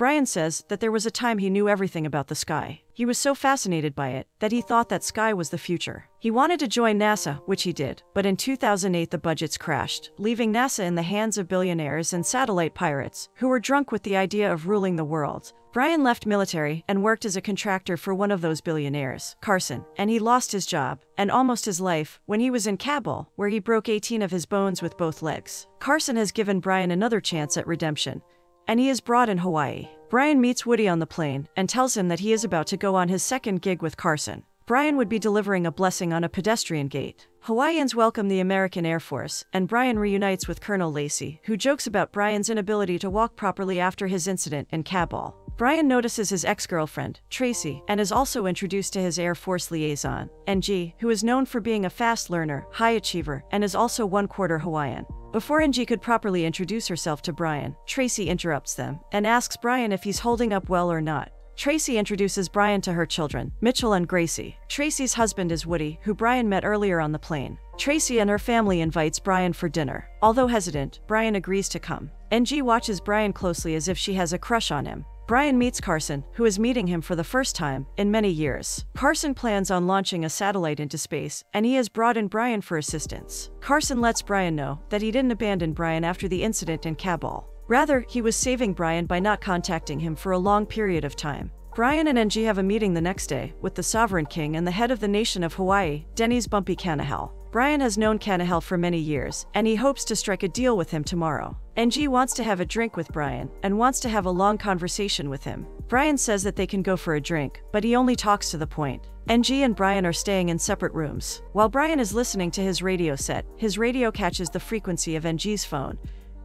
Brian says that there was a time he knew everything about the sky. He was so fascinated by it that he thought that sky was the future. He wanted to join NASA, which he did, but in 2008 the budgets crashed, leaving NASA in the hands of billionaires and satellite pirates, who were drunk with the idea of ruling the world. Brian left military and worked as a contractor for one of those billionaires, Carson, and he lost his job, and almost his life, when he was in Kabul, where he broke 18 of his bones with both legs. Carson has given Brian another chance at redemption, and he is brought in Hawaii. Brian meets Woody on the plane and tells him that he is about to go on his second gig with Carson. Brian would be delivering a blessing on a pedestrian gate. Hawaiians welcome the American Air Force, and Brian reunites with Colonel Lacey, who jokes about Brian's inability to walk properly after his incident in Kabul. Brian notices his ex-girlfriend, Tracy, and is also introduced to his Air Force liaison, NG, who is known for being a fast learner, high achiever, and is also one-quarter Hawaiian. Before NG could properly introduce herself to Brian, Tracy interrupts them and asks Brian if he's holding up well or not. Tracy introduces Brian to her children, Mitchell and Gracie. Tracy's husband is Woody, who Brian met earlier on the plane. Tracy and her family invites Brian for dinner. Although hesitant, Brian agrees to come. NG watches Brian closely as if she has a crush on him. Brian meets Carson, who is meeting him for the first time in many years. Carson plans on launching a satellite into space, and he has brought in Brian for assistance. Carson lets Brian know that he didn't abandon Brian after the incident in Kabul. Rather, he was saving Brian by not contacting him for a long period of time. Brian and NG have a meeting the next day with the Sovereign King and the head of the nation of Hawaii, Denny's Bumpy Kanahel. Brian has known Kanahel for many years, and he hopes to strike a deal with him tomorrow. NG wants to have a drink with Brian and wants to have a long conversation with him. Brian says that they can go for a drink, but he only talks to the point. NG and Brian are staying in separate rooms. While Brian is listening to his radio set, his radio catches the frequency of NG's phone,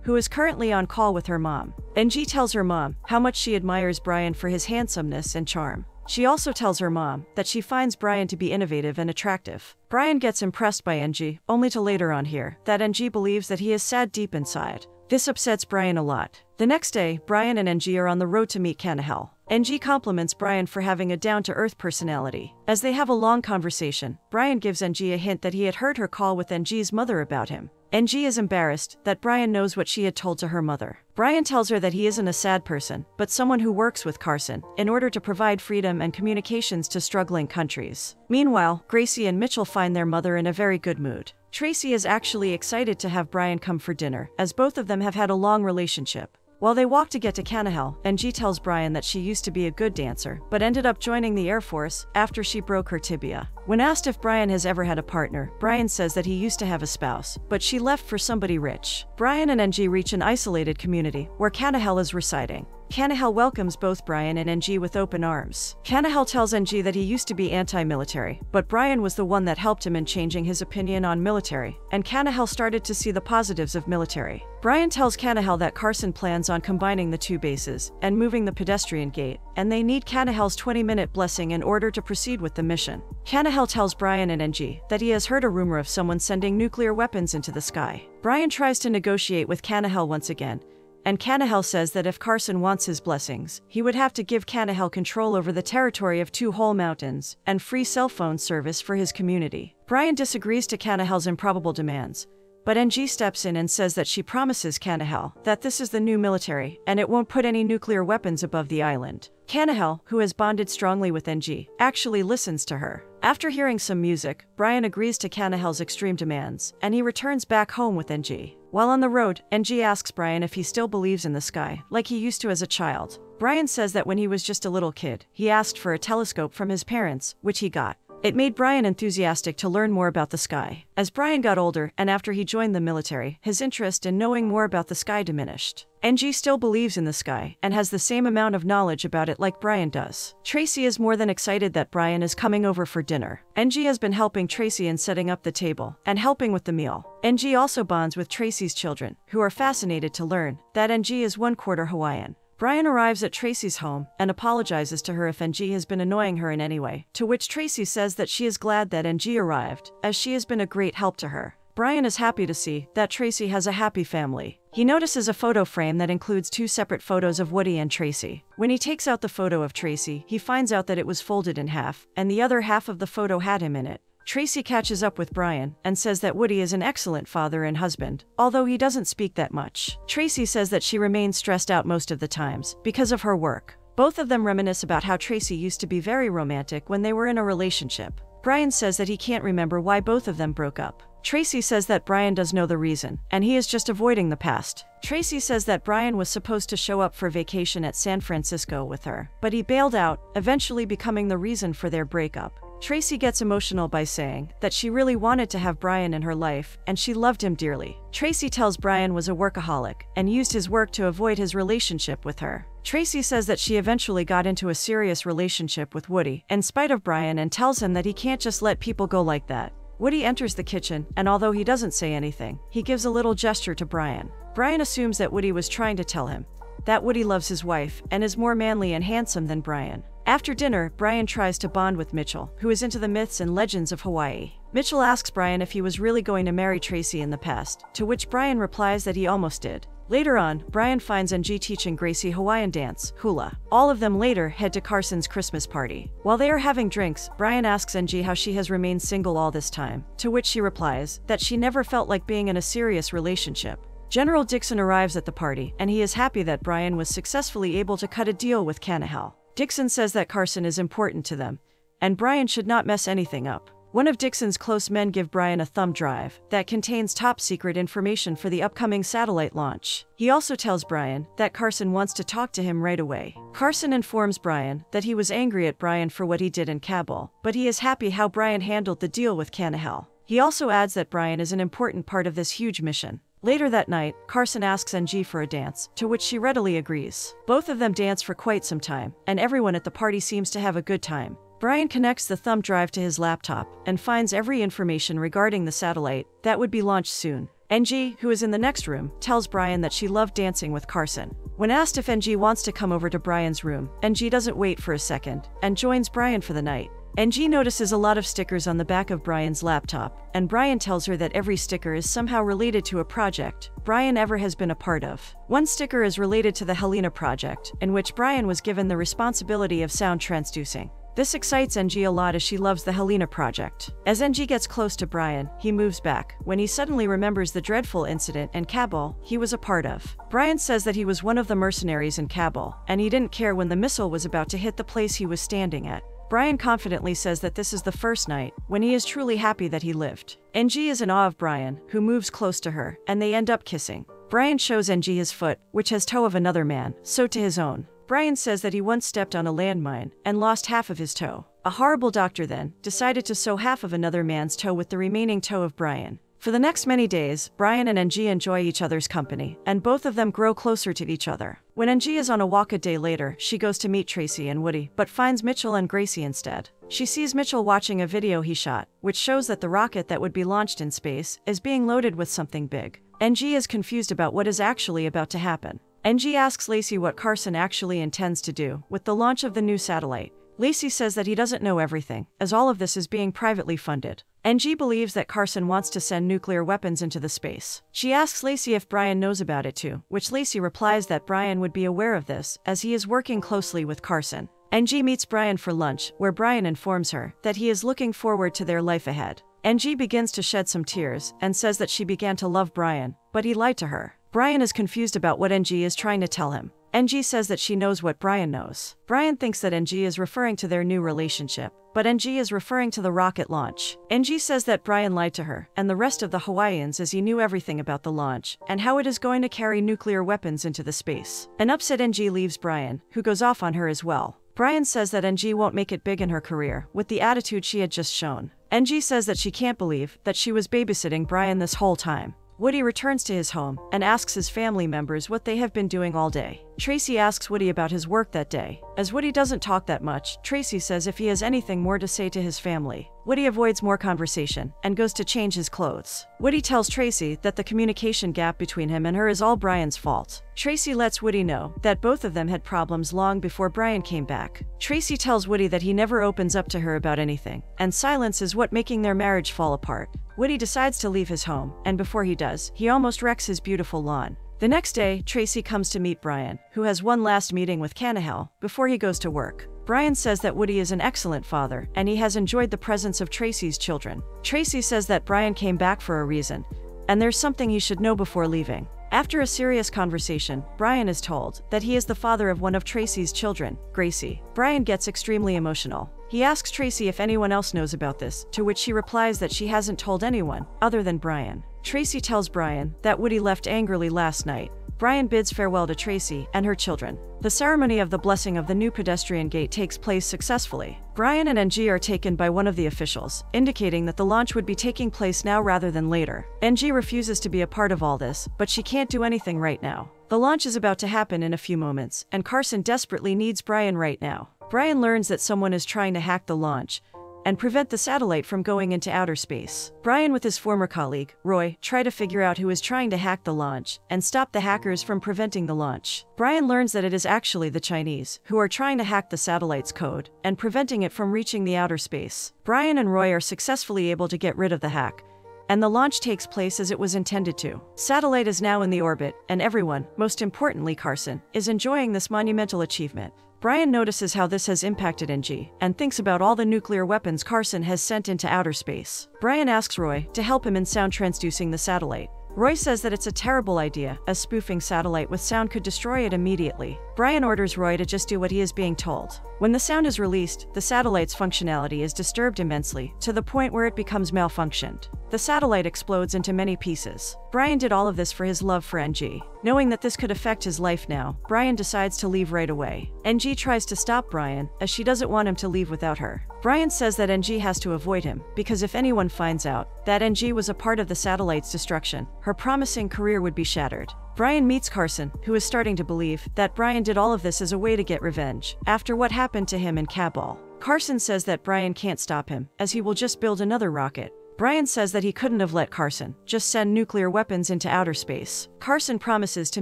who is currently on call with her mom. NG tells her mom how much she admires Brian for his handsomeness and charm. She also tells her mom that she finds Brian to be innovative and attractive. Brian gets impressed by NG, only to later on hear that NG believes that he is sad deep inside. This upsets Brian a lot. The next day, Brian and NG are on the road to meet Kanahel. NG compliments Brian for having a down-to-earth personality. As they have a long conversation, Brian gives NG a hint that he had heard her call with NG's mother about him. NG is embarrassed that Brian knows what she had told to her mother. Brian tells her that he isn't a sad person, but someone who works with Carson in order to provide freedom and communications to struggling countries. Meanwhile, Gracie and Mitchell find their mother in a very good mood. Tracy is actually excited to have Brian come for dinner, as both of them have had a long relationship. While they walk to get to Kanahel, NG tells Brian that she used to be a good dancer, but ended up joining the Air Force after she broke her tibia. When asked if Brian has ever had a partner, Brian says that he used to have a spouse, but she left for somebody rich. Brian and NG reach an isolated community, where Kanahel is residing. Kanahel welcomes both Brian and NG with open arms. Kanahel tells NG that he used to be anti-military, but Brian was the one that helped him in changing his opinion on military, and Kanahel started to see the positives of military. Brian tells Kanahel that Carson plans on combining the two bases and moving the pedestrian gate, and they need Kanahel's 20-minute blessing in order to proceed with the mission. Kanahel tells Brian and NG that he has heard a rumor of someone sending nuclear weapons into the sky. Brian tries to negotiate with Kanahel once again, and Kanahel says that if Carson wants his blessings, he would have to give Kanahel control over the territory of Two Hole Mountains and free cell phone service for his community. Brian disagrees to Kanahel's improbable demands, but NG steps in and says that she promises Kanahel that this is the new military and it won't put any nuclear weapons above the island. Kanahel, who has bonded strongly with NG, actually listens to her. After hearing some music, Brian agrees to Kanahel's extreme demands, and he returns back home with NG. While on the road, NG asks Brian if he still believes in the sky, like he used to as a child. Brian says that when he was just a little kid, he asked for a telescope from his parents, which he got. It made Brian enthusiastic to learn more about the sky. As Brian got older and after he joined the military, his interest in knowing more about the sky diminished. NG still believes in the sky and has the same amount of knowledge about it like Brian does. Tracy is more than excited that Brian is coming over for dinner. NG has been helping Tracy in setting up the table and helping with the meal. NG also bonds with Tracy's children, who are fascinated to learn that NG is one-quarter Hawaiian. Brian arrives at Tracy's home and apologizes to her if NG has been annoying her in any way, to which Tracy says that she is glad that NG arrived, as she has been a great help to her. Brian is happy to see that Tracy has a happy family. He notices a photo frame that includes two separate photos of Woody and Tracy. When he takes out the photo of Tracy, he finds out that it was folded in half, and the other half of the photo had him in it. Tracy catches up with Brian and says that Woody is an excellent father and husband, although he doesn't speak that much. Tracy says that she remains stressed out most of the times because of her work. Both of them reminisce about how Tracy used to be very romantic when they were in a relationship. Brian says that he can't remember why both of them broke up. Tracy says that Brian does know the reason, and he is just avoiding the past. Tracy says that Brian was supposed to show up for vacation at San Francisco with her, but he bailed out, eventually becoming the reason for their breakup. Tracy gets emotional by saying that she really wanted to have Brian in her life and she loved him dearly. Tracy tells Brian was a workaholic and used his work to avoid his relationship with her. Tracy says that she eventually got into a serious relationship with Woody in spite of Brian and tells him that he can't just let people go like that. Woody enters the kitchen, and although he doesn't say anything, he gives a little gesture to Brian. Brian assumes that Woody was trying to tell him that Woody loves his wife and is more manly and handsome than Brian. After dinner, Brian tries to bond with Mitchell, who is into the myths and legends of Hawaii. Mitchell asks Brian if he was really going to marry Tracy in the past, to which Brian replies that he almost did. Later on, Brian finds NG teaching Gracie Hawaiian dance, hula. All of them later head to Carson's Christmas party. While they are having drinks, Brian asks NG how she has remained single all this time, to which she replies that she never felt like being in a serious relationship. General Dixon arrives at the party, and he is happy that Brian was successfully able to cut a deal with Kanahau. Dixon says that Carson is important to them, and Brian should not mess anything up. One of Dixon's close men give Brian a thumb drive that contains top-secret information for the upcoming satellite launch. He also tells Brian that Carson wants to talk to him right away. Carson informs Brian that he was angry at Brian for what he did in Kabul, but he is happy how Brian handled the deal with Kanahau. He also adds that Brian is an important part of this huge mission. Later that night, Carson asks NG for a dance, to which she readily agrees. Both of them dance for quite some time, and everyone at the party seems to have a good time. Brian connects the thumb drive to his laptop and finds every information regarding the satellite that would be launched soon. NG, who is in the next room, tells Brian that she loved dancing with Carson. When asked if NG wants to come over to Brian's room, NG doesn't wait for a second and joins Brian for the night. NG notices a lot of stickers on the back of Brian's laptop, and Brian tells her that every sticker is somehow related to a project Brian ever has been a part of. One sticker is related to the Helena project, in which Brian was given the responsibility of sound transducing. This excites NG a lot as she loves the Helena project. As NG gets close to Brian, he moves back, when he suddenly remembers the dreadful incident in Kabul he was a part of. Brian says that he was one of the mercenaries in Kabul, and he didn't care when the missile was about to hit the place he was standing at. Brian confidently says that this is the first night when he is truly happy that he lived. NG is in awe of Brian, who moves close to her, and they end up kissing. Brian shows NG his foot, which has toe of another man, so to his own. Brian says that he once stepped on a landmine and lost half of his toe. A horrible doctor then decided to sew half of another man's toe with the remaining toe of Brian. For the next many days, Brian and NG enjoy each other's company, and both of them grow closer to each other. When NG is on a walk a day later, she goes to meet Tracy and Woody, but finds Mitchell and Gracie instead. She sees Mitchell watching a video he shot, which shows that the rocket that would be launched in space is being loaded with something big. NG is confused about what is actually about to happen. NG asks Lacey what Carson actually intends to do with the launch of the new satellite. Lacey says that he doesn't know everything, as all of this is being privately funded. NG believes that Carson wants to send nuclear weapons into the space. She asks Lacey if Brian knows about it too, which Lacey replies that Brian would be aware of this, as he is working closely with Carson. NG meets Brian for lunch, where Brian informs her that he is looking forward to their life ahead. NG begins to shed some tears and says that she began to love Brian, but he lied to her. Brian is confused about what NG is trying to tell him. NG says that she knows what Brian knows. Brian thinks that NG is referring to their new relationship, but NG is referring to the rocket launch. NG says that Brian lied to her and the rest of the Hawaiians as he knew everything about the launch and how it is going to carry nuclear weapons into the space. An upset NG leaves Brian, who goes off on her as well. Brian says that NG won't make it big in her career with the attitude she had just shown. NG says that she can't believe that she was babysitting Brian this whole time. Woody returns to his home and asks his family members what they have been doing all day. Tracy asks Woody about his work that day. As Woody doesn't talk that much, Tracy says if he has anything more to say to his family. Woody avoids more conversation and goes to change his clothes. Woody tells Tracy that the communication gap between him and her is all Brian's fault. Tracy lets Woody know that both of them had problems long before Brian came back. Tracy tells Woody that he never opens up to her about anything, and silence is what making their marriage fall apart. Woody decides to leave his home, and before he does, he almost wrecks his beautiful lawn. The next day, Tracy comes to meet Brian, who has one last meeting with Kanahau before he goes to work. Brian says that Woody is an excellent father, and he has enjoyed the presence of Tracy's children. Tracy says that Brian came back for a reason, and there's something he should know before leaving. After a serious conversation, Brian is told that he is the father of one of Tracy's children, Gracie. Brian gets extremely emotional. He asks Tracy if anyone else knows about this, to which she replies that she hasn't told anyone, other than Brian. Tracy tells Brian that Woody left angrily last night. Brian bids farewell to Tracy and her children. The ceremony of the blessing of the new pedestrian gate takes place successfully. Brian and NG are taken by one of the officials, indicating that the launch would be taking place now rather than later. NG refuses to be a part of all this, but she can't do anything right now. The launch is about to happen in a few moments, and Carson desperately needs Brian right now. Brian learns that someone is trying to hack the launch and prevent the satellite from going into outer space. Brian with his former colleague, Roy, try to figure out who is trying to hack the launch and stop the hackers from preventing the launch. Brian learns that it is actually the Chinese who are trying to hack the satellite's code and preventing it from reaching the outer space. Brian and Roy are successfully able to get rid of the hack, and the launch takes place as it was intended to. Satellite is now in the orbit, and everyone, most importantly Carson, is enjoying this monumental achievement. Brian notices how this has impacted NG, and thinks about all the nuclear weapons Carson has sent into outer space. Brian asks Roy to help him in sound transducing the satellite. Roy says that it's a terrible idea, as spoofing satellite with sound could destroy it immediately. Brian orders Roy to just do what he is being told. When the sound is released, the satellite's functionality is disturbed immensely, to the point where it becomes malfunctioned. The satellite explodes into many pieces. Brian did all of this for his love for NG. Knowing that this could affect his life now, Brian decides to leave right away. NG tries to stop Brian, as she doesn't want him to leave without her. Brian says that NG has to avoid him, because if anyone finds out that NG was a part of the satellite's destruction, her promising career would be shattered. Brian meets Carson, who is starting to believe that Brian did all of this as a way to get revenge, after what happened to him in Kabul. Carson says that Brian can't stop him, as he will just build another rocket. Brian says that he couldn't have let Carson just send nuclear weapons into outer space. Carson promises to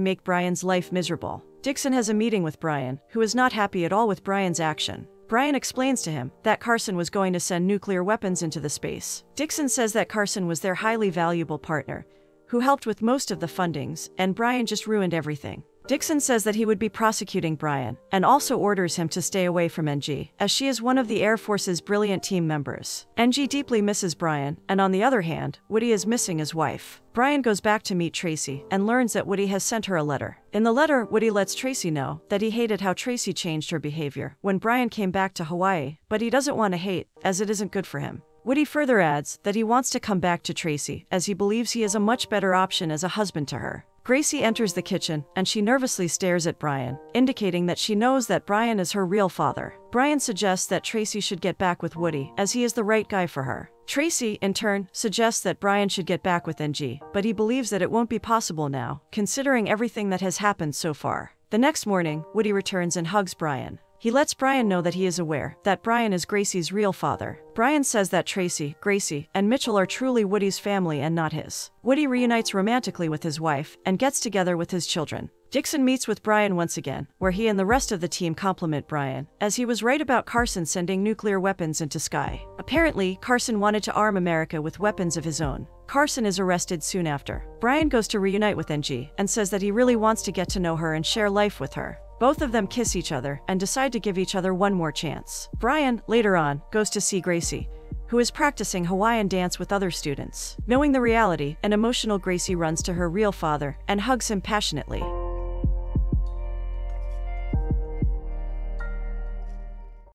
make Brian's life miserable. Dixon has a meeting with Brian, who is not happy at all with Brian's action. Brian explains to him that Carson was going to send nuclear weapons into the space. Dixon says that Carson was their highly valuable partner, who helped with most of the fundings, and Brian just ruined everything. Dixon says that he would be prosecuting Brian, and also orders him to stay away from NG, as she is one of the Air Force's brilliant team members. NG deeply misses Brian, and on the other hand, Woody is missing his wife. Brian goes back to meet Tracy, and learns that Woody has sent her a letter. In the letter, Woody lets Tracy know that he hated how Tracy changed her behavior when Brian came back to Hawaii, but he doesn't want to hate, as it isn't good for him. Woody further adds that he wants to come back to Tracy, as he believes he is a much better option as a husband to her. Gracie enters the kitchen, and she nervously stares at Brian, indicating that she knows that Brian is her real father. Brian suggests that Tracy should get back with Woody, as he is the right guy for her. Tracy, in turn, suggests that Brian should get back with NG, but he believes that it won't be possible now, considering everything that has happened so far. The next morning, Woody returns and hugs Brian. He lets Brian know that he is aware that Brian is Gracie's real father. Brian says that Tracy, Gracie, and Mitchell are truly Woody's family and not his. Woody reunites romantically with his wife and gets together with his children. Dixon meets with Brian once again, where he and the rest of the team compliment Brian, as he was right about Carson sending nuclear weapons into Sky. Apparently, Carson wanted to arm America with weapons of his own. Carson is arrested soon after. Brian goes to reunite with NG and says that he really wants to get to know her and share life with her. Both of them kiss each other and decide to give each other one more chance. Brian, later on, goes to see Gracie, who is practicing Hawaiian dance with other students. Knowing the reality, an emotional Gracie runs to her real father and hugs him passionately.